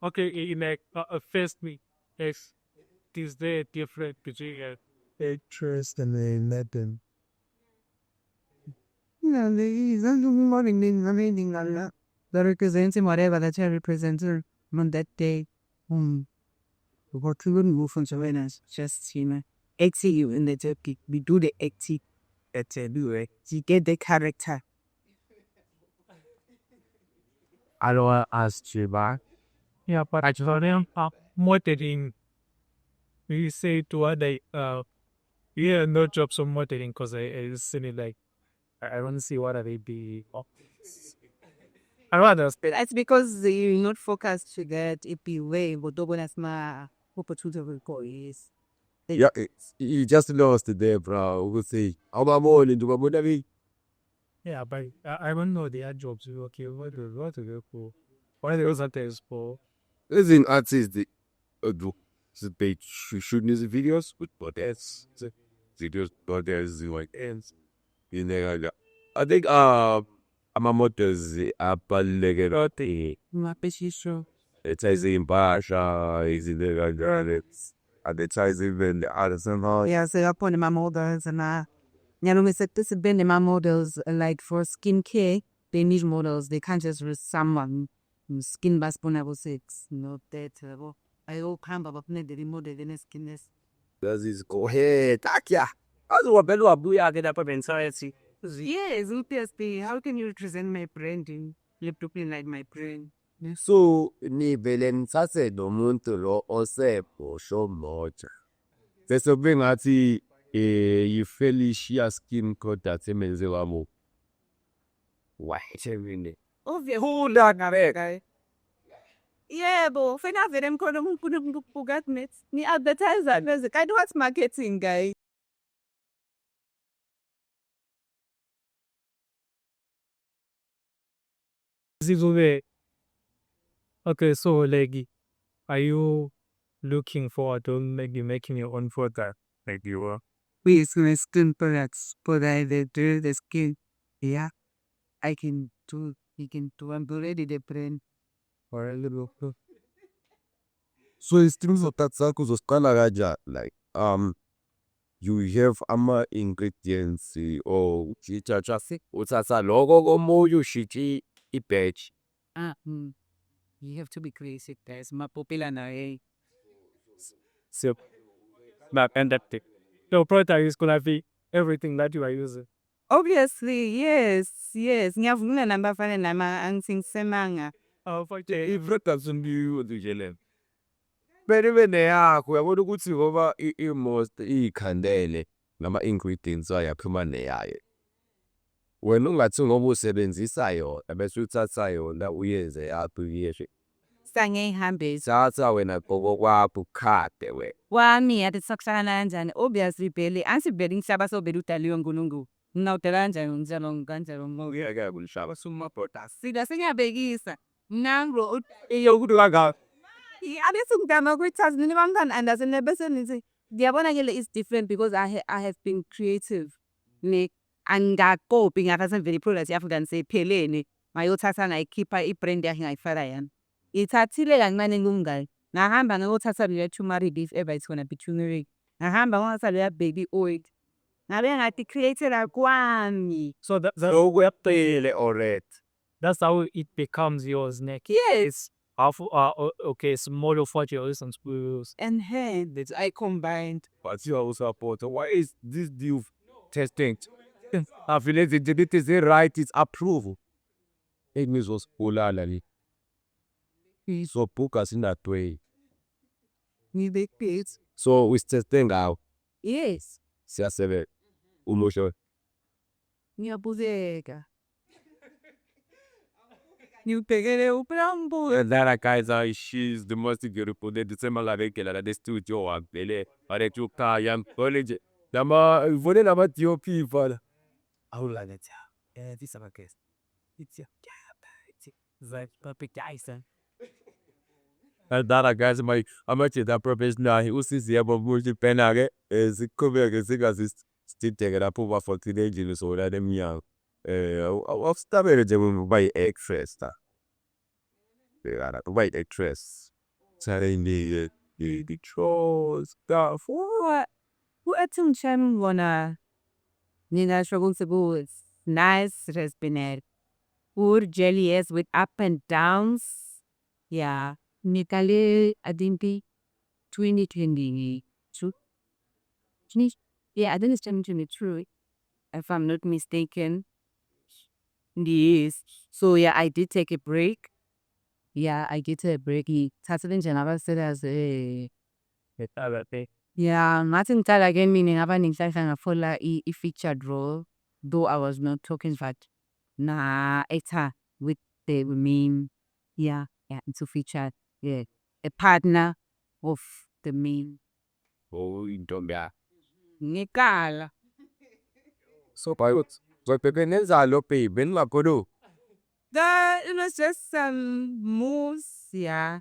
Speaker 3: Okay, in first me, yes, is there difference between
Speaker 4: actress and a Latin?
Speaker 1: No, the representing whatever that you represent on that day. What we wouldn't move from Joanna's just, acting you in the turkey. We do the acting that you get the character.
Speaker 4: I don't want to ask you back.
Speaker 3: Yeah, but I told them modeling. We say to other no jobs on modeling because I seen it like I don't see what are they be. I rather
Speaker 1: It's because you're not focused to get it be way, but don't want to opportunity for is.
Speaker 2: Yeah, you just lost there, bro. We'll see. How about more into what I mean?
Speaker 3: yeah, but I don't know their jobs. Okay, what do they for? What are those others for?
Speaker 2: Listen, artists, do they shoot music videos with models, videos, models, like ends. You know, I think amamodels abaluleke
Speaker 1: Mapeshisho.
Speaker 2: advertising impahla izinto advertising and artisan
Speaker 1: Yeah, so upon my models and we said this been my models like for skincare, they need models. They can't just use someone skin basponable six. No that I all come up the model in skin.
Speaker 2: does is go ahead takya azobabelwa buya ke lapha bensayensi.
Speaker 1: Yes, obviously. How can you represent my brand in laptop like my brand?
Speaker 2: So nivele nithathe lo muntu lo osebhosho moja bese kube ngathi yi-Felicia skin product emenziwa mu wayithemile
Speaker 1: Hula ngabeka. Yebo, fena vele mkhona umfuna ukubuka net. Ni advertiser bese kanti what's marketing guy?
Speaker 3: Zizube. Okay, so like, are you looking forward to maybe making your own product like you were?
Speaker 1: We my skin products, but I do the skin. Yeah, I can do. You can do. I'm already the brand.
Speaker 3: Or a little?
Speaker 2: so izitrimu zokuqala zakho uzosiqala kanjani like you have ama-ingredients or uthatha loko komunye ushintshe i-batch.
Speaker 1: You have to be creative, guys. My popular now, eh?
Speaker 3: So, map and that thing. Your product is gonna be everything that you are using.
Speaker 1: Obviously, yes. Ngiyavuna nabafana nama angisemanga.
Speaker 2: I-products nje kumele ibe neyakho uyabona ukuthi ngoba i-most iy'khandele ngama-ingredients wayo aphuma neyayo. Wena ungathi ngoba usebenzisa yona bese uthatha yona uyenze yakho uyeshe.
Speaker 1: Sangihambisa.
Speaker 2: Thatha wena kokwakho ukhade wena.
Speaker 1: Wami yathi sakuhlangana kanjani? Obviously vele asivele inhlaba sobela udaliwe nguNkulunkulu. Ngawudala kanjani umtshalo kanjalo ngoba
Speaker 2: Uyeke kulishaba sumabhoda.
Speaker 1: sida sengiyabekisa. Nango
Speaker 2: Yokuthi kangaka.
Speaker 1: Abethi ngidama ukuyithatha nini bangani understand bese nithi ngiyabona ke le is different because I have been creative. Ne angakopi ngafasa vele product yafuka nisephelene ngayothatha ngayikhipha i-brand yakhe ngayifaka yana. Ithathile kancane ngumngani. Ngahamba ngayothatha le turmeric leaf ebayithona turmeric. Ngahamba ngothatha le baby oil. Ngabe ngathi created kwami.
Speaker 3: So
Speaker 2: Ukuyaqile already.
Speaker 3: that's how it becomes yours next.
Speaker 1: Yes.
Speaker 3: Half okay, small of what you're using to
Speaker 1: And hey, that I combined.
Speaker 2: But you are also a porter. Why is this deal testing? I feel it is right, it's approval. It means was polala. So book us in that way.
Speaker 1: We make it.
Speaker 2: So we testing out.
Speaker 1: Yes.
Speaker 2: Siyasebe umusho.
Speaker 1: Ngiyabuzeka. Ngibhekele uplambu.
Speaker 2: And that guys are she's the most beautiful. They December la vekela la studio wa bele. Are tu ka yam college. Nama vole nama DOP vala.
Speaker 1: Aula neta. This is my case. It's ya. That perfect Jason.
Speaker 2: And that guys my amache that professional. He usizi yabo muji penage. Zikubeke zikazist. Still take it up over for teenagers so that them young. I'll stop it by actress. They got to wait actress. Telling the trolls stuff.
Speaker 1: What? Who at some time wanna Nina struggle to go with nice it has been a poor jelly is with up and downs. Yeah. Nikale Adimpi 2022. Yeah, I think it's 2022. If I'm not mistaken. Yes. So yeah, I did take a break. Yeah, I did take a break. Tatling Janava said as a yeah, Martin Tala again meaning having a full featured role, though I was not talking but nah it's her with the main, to feature a partner of the main.
Speaker 2: Oh, intombi yakho.
Speaker 1: Ngikala.
Speaker 2: So Pepe nenzalo babe ningakolo.
Speaker 1: It was just some moves, yeah.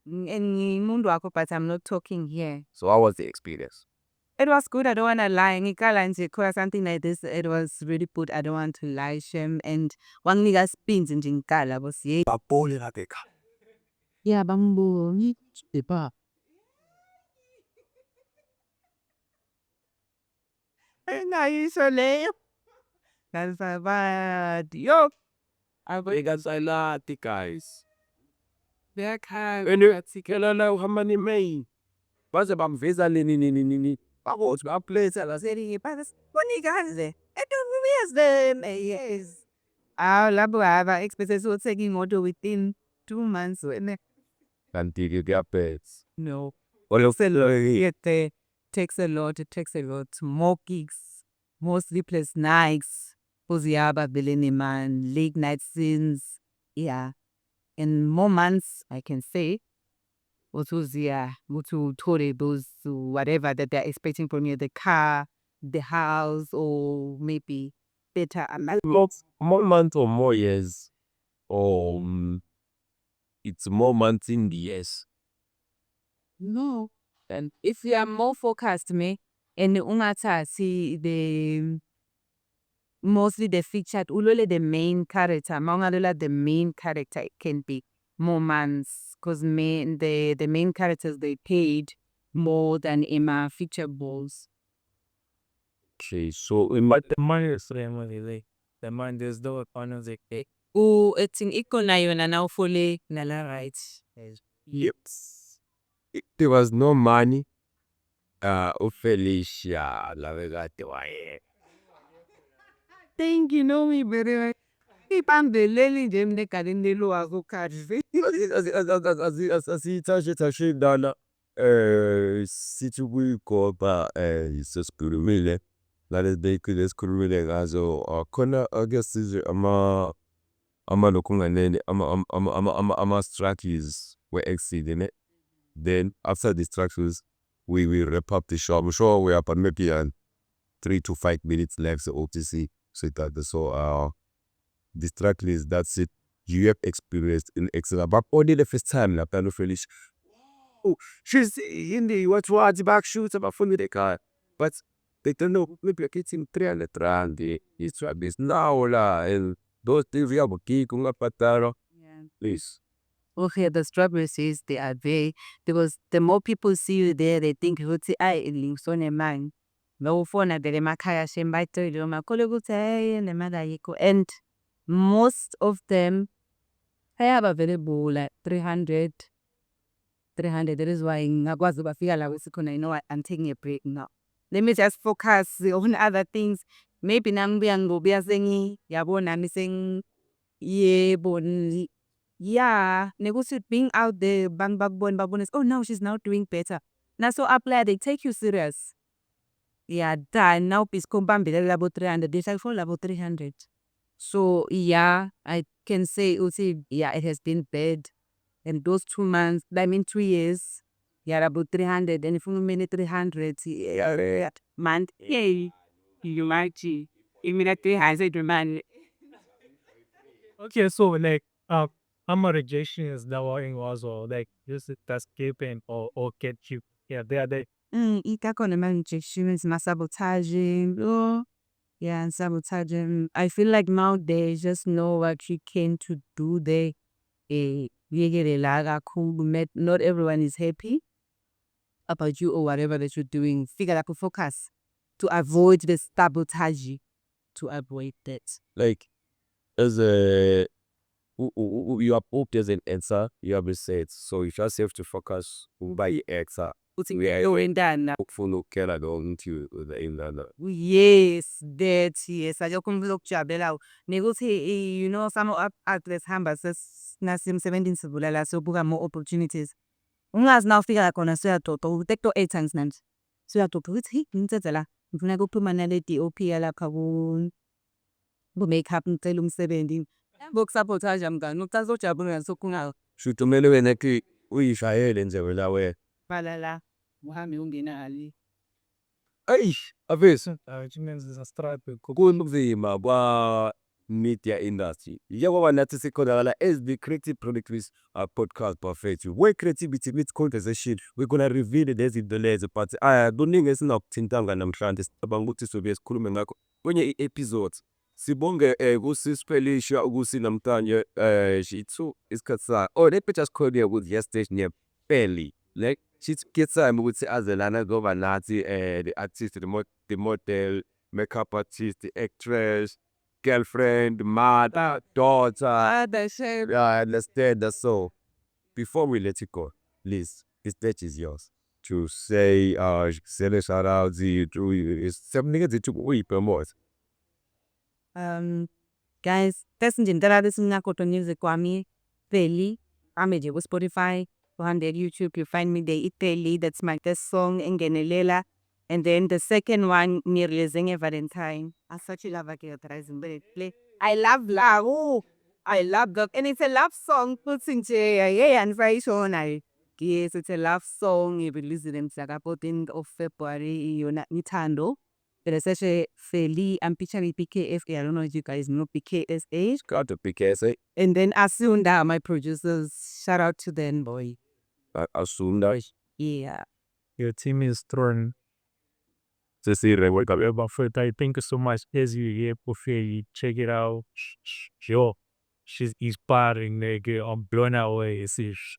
Speaker 1: Ngimuntu wakho, but I'm not talking here.
Speaker 2: So how was the experience?
Speaker 1: It was good. I don't want to lie. Ngikala nje kwa something like this. It was really good. I don't want to lie, shame. And wanginika spins nje ngikala boss. Yeah.
Speaker 4: Babole la beka.
Speaker 1: Yeah, bambo.
Speaker 4: C'est pas.
Speaker 1: Ngayisho leyo. That's bad. Yo.
Speaker 2: Beka salati guys.
Speaker 1: Bekhaya.
Speaker 2: Enikathikela la uhamba ni main. Baze bamveza nini. Babothi baplay la
Speaker 1: Seri patas. Bonikaze. Yes, then yes. Labo hava expected to take imoto within 2 months.
Speaker 2: kanti ke kuyabhets.
Speaker 1: No.
Speaker 2: Olofelo
Speaker 1: It takes a lot. It takes a lot. More gigs, more sleepless nights. Poziyaba bilini man, late night scenes. Yeah. In more months, I can say. Utuzia, Mutu Tore, those whatever that they're expecting from you, the car, the house, or maybe better.
Speaker 2: more months or more years. Or it's more months in the years.
Speaker 1: No. And if you are more focused, me, and ungata see the mostly the featured, ulole the main character, maungalula the main character can be more months, because the main characters they paid more than Emma feature balls.
Speaker 2: Okay, so in my
Speaker 3: The money is really the money there's no honors like
Speaker 1: It's in iko na yona na ufole nala right.
Speaker 2: yes. There was no money. Felicia la vegate wae.
Speaker 1: Thank you, know me very well. Ipambeleli nje mne kalindelo wako kazi.
Speaker 2: Asithashe dala sithi kuyikopa sesikhulumile lale beyikile esikhulumile ngazo khona ake sizwe lokhu nganene ama struggles were exceeding. Then after the struggles we wrap up the show. I'm sure we are about maybe 3 to 5 minutes left so OTC so that so the struggles that's it you have experienced in Excel. But only the first time like kind of really she's in the what's back shoots about for the car. But they don't know maybe you're getting 300 rand it's like this now la and those things we have a key kunga pataro. Please.
Speaker 1: Okay, the strawberries they are very because the more people see you there, they think ukuthi ay lingisone man. No phone at the makaya shembaito do makole ukuthi nemali ayikho, and most of them have available like 300. That is why ngakwazi bafika la wesikhona, you know what, I'm taking a break now. Let me just focus on other things. Maybe nangibuya ngobuya sengi yabona missing yebo. Yeah, negotiate being out there, bang babon, oh no, she's now doing better. Now so apply, they take you serious. Yeah, done. Now please come back level 300. They say for level 300. So yeah, I can say yeah, it has been bad. And those 2 months, 2 years, yeah, about 300. And if you mean 300, yeah, month, yeah, you might see. Immediately has a demand.
Speaker 3: Okay, so like I'm a rejection is the warning also like just escaping or get you. Yeah, they are the
Speaker 1: Ika kona injections, sabotaging. Oh, yeah, and sabotaging. I feel like now they just know what you came to do. They not everyone is happy about you or whatever that you're doing. Figure out to focus to avoid the sabotage, to avoid that.
Speaker 2: Like as a you are hoped as an answer, you have said. So you just have to focus by your answer.
Speaker 1: We are in that.
Speaker 2: Follow care going to the end.
Speaker 1: Yes, that yes. I just come look jabela. Negotiate, you know, some athletes hambas nasim 17 sebulala so buka more opportunities. Ungas now figure like on a so to take to 8 times nans. So to put it ntsela. Ngifuna kuphuma nale DOP yala khabun. Bu make happen tell 17. Bokusaphotha nje mngani utasojabula ngasokhungayo.
Speaker 2: Shuthi kumele wena ke uyishayele nje wena wena.
Speaker 1: Bala la uhambe ungena ali.
Speaker 2: Eish, afethu
Speaker 3: Chimenzi stripe
Speaker 2: kunzima kwa-media industry. Njengoba nathi sikhonakala as the Creative Productivist podcast bafethu. We-creativity meets conversation. We're gonna reveal lezi zinto lezo but kuningi esingakuthintanga namhlanje sicabanga ukuthi sobe sikhulume ngakho kwenye i-episodes. Sibonge kuSisphelisha ukuthi namhlanje shithu isikhathi sakhe. Oh, let me just call you ukuthi yesterday name Feli. Like she's get time ukuthi azelana ngoba nathi the artist, the model, makeup artist, the actress, girlfriend, mother, daughter.
Speaker 1: The shape.
Speaker 2: I understand that. So before we let it go, please, this stage is yours to say send a shout out to something that you promote.
Speaker 1: Guys, that's ndindala lesingakoto music kwami Feli. I'm nje ku Spotify, on YouTube, you find me there Italy. That's my first song Engenelela. And then the second one Nirlezenge Valentine. I such a love play. I love love. Oh, I love that. And it's a love song. Puts in and very sure I yes, it's a love song. You release them like 14th of February. You're not Nintendo. But it's such a Feli. I'm picturing PKSA. I don't know if you guys know PKSA.
Speaker 2: Got to PKSA.
Speaker 1: And then Asunda, my producers. Shout out to them, boy.
Speaker 2: Asunda.
Speaker 1: Yeah.
Speaker 3: Your team is strong.
Speaker 2: To see the work of
Speaker 3: But first, I thank you so much as you here for free. Check it out. Yo, she's inspiring, nigga. I'm blown away.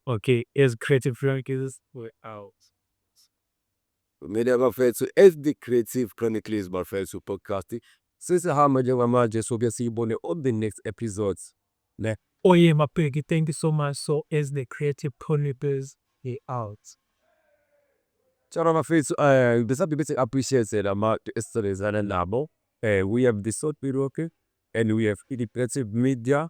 Speaker 3: Okay, as creative filmmakers, we're out.
Speaker 2: Media bafethu as the Creative Chronicles bafethu podcast. Sisihamba njengamanje sobe siyibone on the next episodes. Ne?
Speaker 3: Oh yeah, my piggy. Thank you so much. So as the creative chronicles, we're out.
Speaker 2: Ciao bafethu, besaphi bese appreciate ama-esitholes nabo. We have the South Piroke and we have Creative Media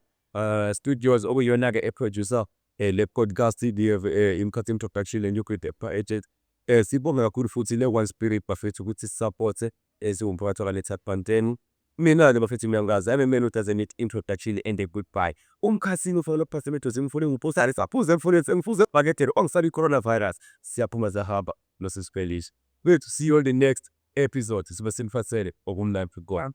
Speaker 2: Studios okuyona-ke e-producer le podcast we have Imkhathi Production and Yokude agent. Sibonga kakhulu futhi le-One Spirit bafethu ukuthi sisupporte siwumphakathi wakale-Tagpanteni. Mina-ke bafethu miyangazi, I'm a man who doesn't need introduction and a goodbye. Umkhathini ufana lophasemetho zimfune ngipostare saphuze mfune sengifuze pakethe ongisali coronavirus. Siyaphuma zahamba nosisiphelishi. Wethu see you on the next episode. Sibe sinifasele okumnandi kwa.